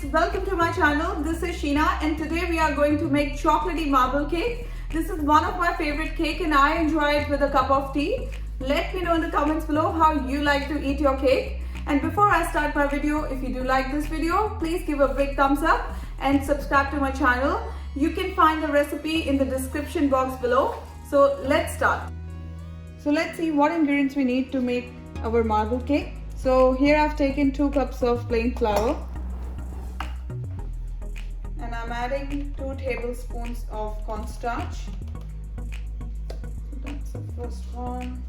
guys, welcome to my channel. This is Sheena and today we are going to make chocolatey marble cake. This is one of my favorite cake and I enjoy it with a cup of tea. Let me know in the comments below how you like to eat your cake. And before I start my video, if you do like this video, please give a big thumbs up and subscribe to my channel. You can find the recipe in the description box below. So let's start. So let's see what ingredients we need to make our marble cake. So here I've taken 2 cups of plain flour and I'm adding 2 tablespoons of cornstarch. So that's the first one.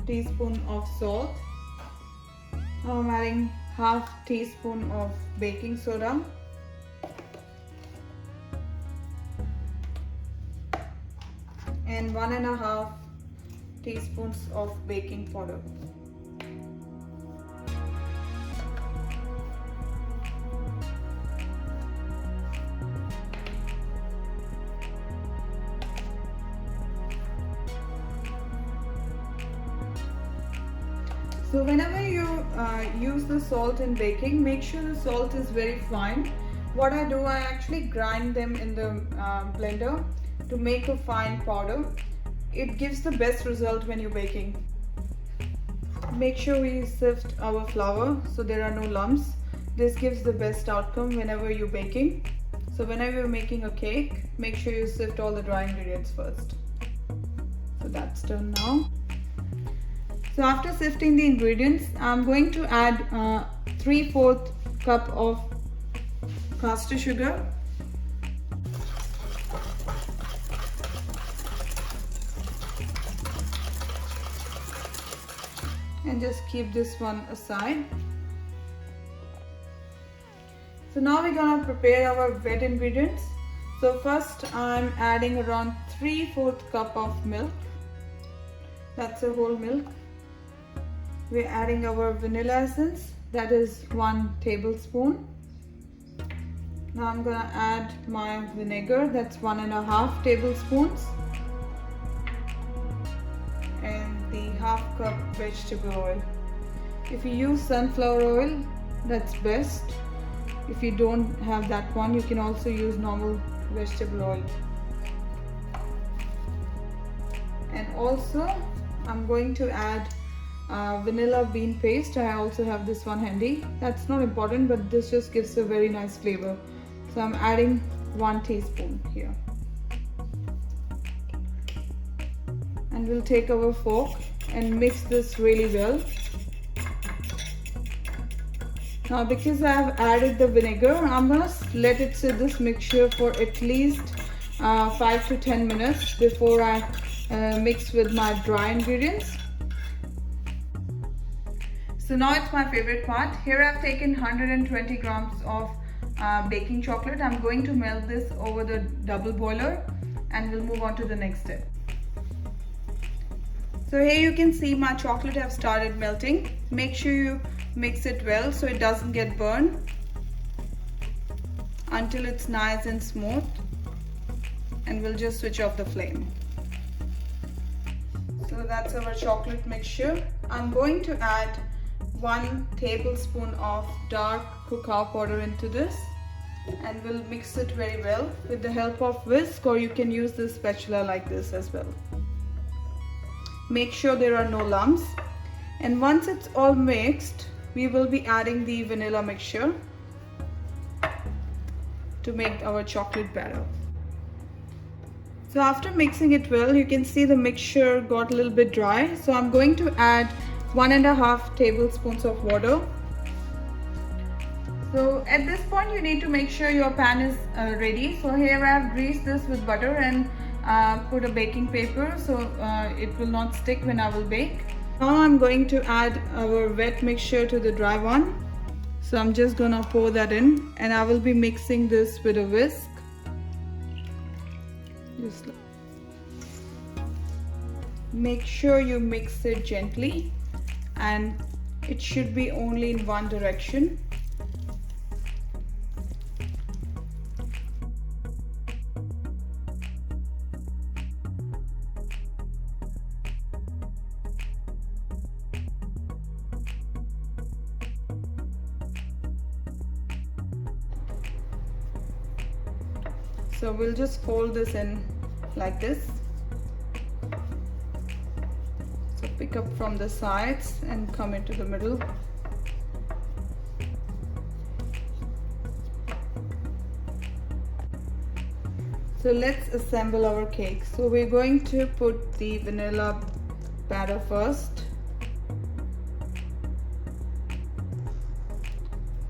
Teaspoon of salt. Now I'm adding half teaspoon of baking soda. And 1.5 teaspoons of baking powder. So whenever you use the salt in baking, make sure the salt is very fine. What I do, I actually grind them in the blender to make a fine powder. It gives the best result when you're baking. Make sure we sift our flour so there are no lumps. This gives the best outcome whenever you're baking. So whenever you're making a cake, make sure you sift all the dry ingredients first. So that's done now. So after sifting the ingredients, I'm going to add 3/4 cup of caster sugar. And just keep this one aside. So now we're gonna prepare our wet ingredients. So first I'm adding around 3/4 cup of milk. That's a whole milk. We're adding our vanilla essence. That is 1 tablespoon. Now I'm gonna add my vinegar. That's 1.5 tablespoons. And the half cup vegetable oil. If you use sunflower oil, that's best. If you don't have that one, you can also use normal vegetable oil. And also I'm going to add vanilla bean paste. I also have this one handy. That's not important, but this just gives a very nice flavor. So I'm adding 1 teaspoon here. And we'll take our fork and mix this really well. Now because I've added the vinegar, I'm gonna let it sit this mixture for at least 5 to 10 minutes before I mix with my dry ingredients. So now it's my favorite part. Here I've taken 120 grams of baking chocolate. I'm going to melt this over the double boiler and we'll move on to the next step. So here you can see my chocolate have started melting. Make sure you mix it well so it doesn't get burned until it's nice and smooth. And we'll just switch off the flame. So that's our chocolate mixture. I'm going to add 1 tablespoon of dark cacao powder into this. And we'll mix it very well with the help of whisk, or you can use this spatula like this as well. Make sure there are no lumps. And once it's all mixed, we will be adding the vanilla mixture to make our chocolate batter. So after mixing it well, you can see the mixture got a little bit dry. So I'm going to add 1.5 tablespoons of water. So at this point you need to make sure your pan is ready. So here I have greased this with butter and put a baking paper so it will not stick when I will bake. Now I'm going to add our wet mixture to the dry one. So I'm just gonna pour that in and I will be mixing this with a whisk. Just make sure you mix it gently and it should be only in one direction. So we'll just fold this in like this. So pick up from the sides and come into the middle. So let's assemble our cake. So we're going to put the vanilla batter first.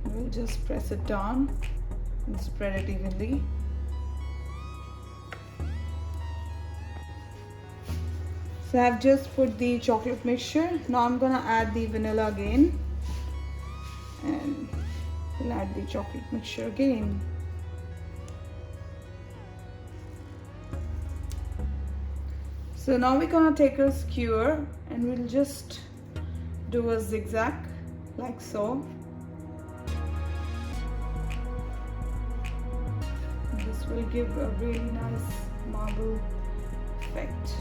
We'll just press it down and spread it evenly. So I've just put the chocolate mixture. Now I'm gonna add the vanilla again, and we'll add the chocolate mixture again. So now we're gonna take a skewer and we'll just do a zigzag like so. This will give a really nice marble effect.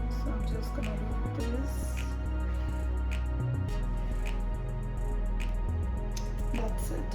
So I'm just gonna do this. That's it.